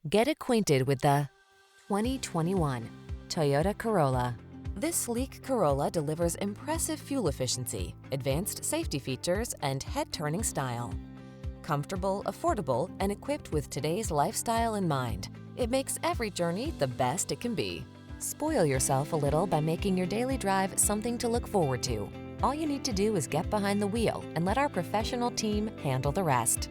Get acquainted with the 2021 Toyota Corolla. This sleek Corolla delivers impressive fuel efficiency, advanced safety features, and head-turning style. Comfortable, affordable, and equipped with today's lifestyle in mind, it makes every journey the best it can be. Spoil yourself a little by making your daily drive something to look forward to. All you need to do is get behind the wheel and let our professional team handle the rest.